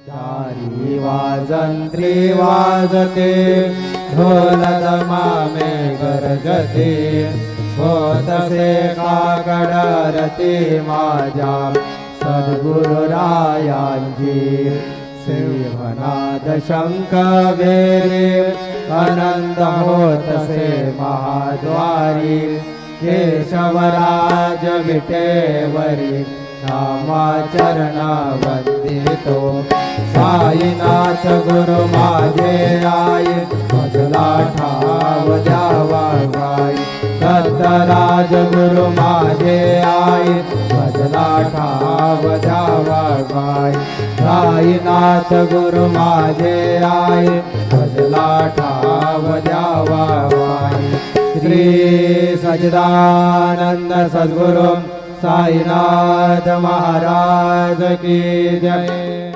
चारी वाजंत्री वाजते ढोल दमामे गरजते होतसे काकड रती माझ्या सद्गुरुरायांची सिंहनाद शंख वेरे आनंद होतसे महाद्वारी केशवराज विटेवरी नामाचरणा वंदितो साईनाथ गुरु माझे आई भजला ठाव द्यावा गाई दत्तराज गुरु माझे आई भजला ठाव द्यावा गाई साईनाथ गुरु माझे आई भजला ठाव द्यावा गाई श्री सच्चिदानंद सद्गुरु साईनाथ महाराज की जय।